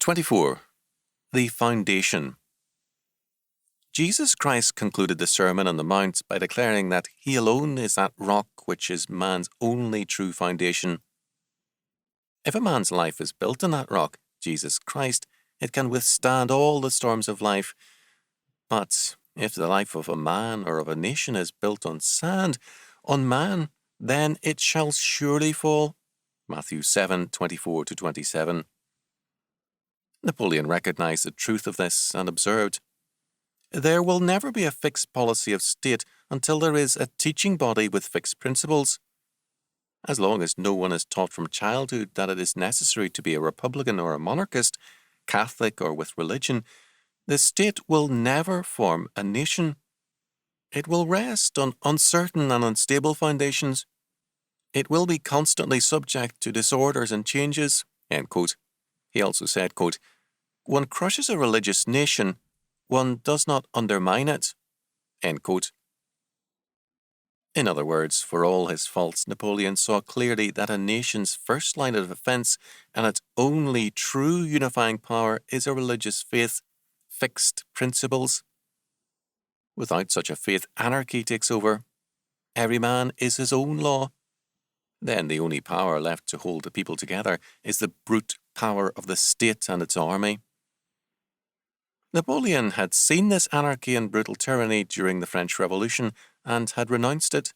24. The Foundation. Jesus Christ concluded the Sermon on the Mount by declaring that He alone is that rock which is man's only true foundation. If a man's life is built on that rock, Jesus Christ, it can withstand all the storms of life. But if the life of a man or of a nation is built on sand, on man, then it shall surely fall. Matthew 7:24-27. Napoleon recognized the truth of this and observed, "There will never be a fixed policy of state until there is a teaching body with fixed principles. As long as no one is taught from childhood that it is necessary to be a republican or a monarchist, Catholic or with religion, the state will never form a nation. It will rest on uncertain and unstable foundations. It will be constantly subject to disorders and changes." End quote. He also said, quote, "One crushes a religious nation, one does not undermine it." End quote. In other words, for all his faults, Napoleon saw clearly that a nation's first line of defense and its only true unifying power is a religious faith, fixed principles. Without such a faith, anarchy takes over. Every man is his own law. Then the only power left to hold the people together is the brute power of the state and its army. Napoleon had seen this anarchy and brutal tyranny during the French Revolution and had renounced it.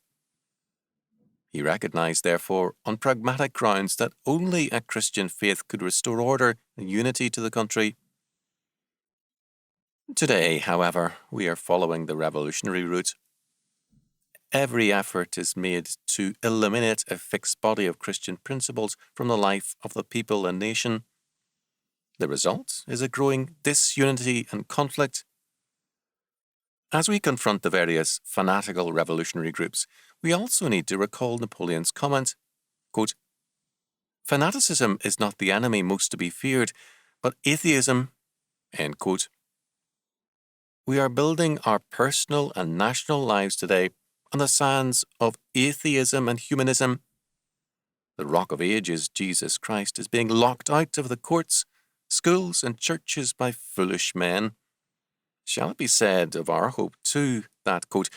He recognized, therefore, on pragmatic grounds that only a Christian faith could restore order and unity to the country. Today, however, we are following the revolutionary route. Every effort is made to eliminate a fixed body of Christian principles from the life of the people and nation. The result is a growing disunity and conflict. As we confront the various fanatical revolutionary groups, we also need to recall Napoleon's comment, quote, "Fanaticism is not the enemy most to be feared, but atheism." End quote. We are building our personal and national lives today on the sands of atheism and humanism. The Rock of Ages, Jesus Christ, is being locked out of the courts, schools, and churches by foolish men. Shall it be said of our hope, too, that, quote,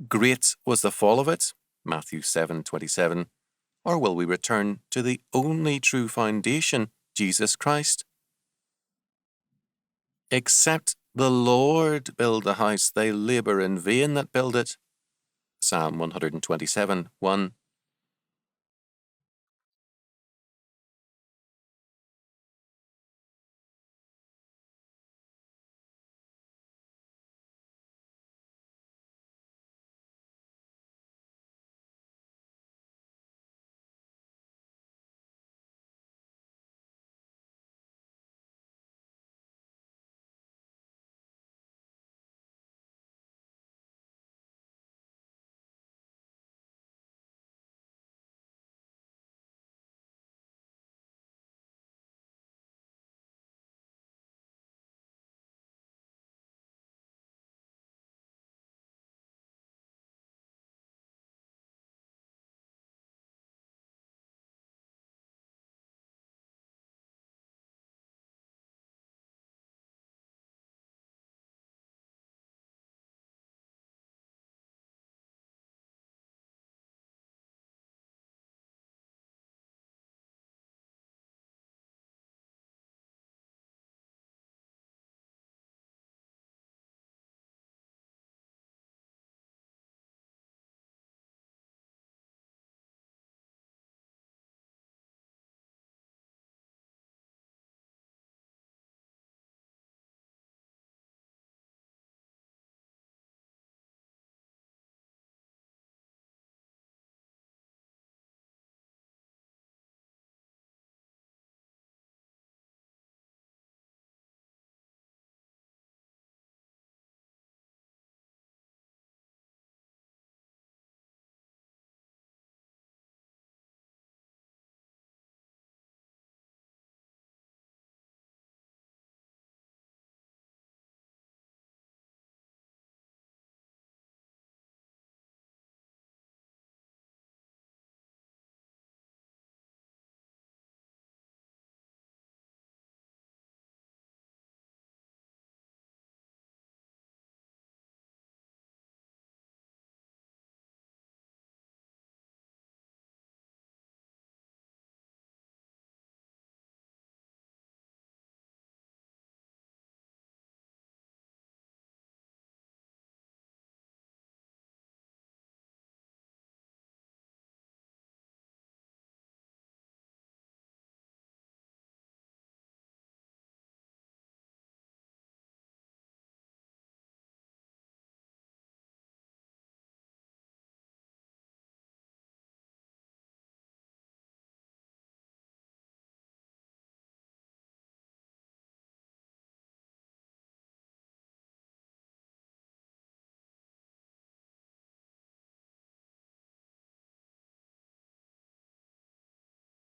"Great was the fall of it," Matthew 7:27, or will we return to the only true foundation, Jesus Christ? "Except the Lord build a house, they labour in vain that build it." Psalm 127:1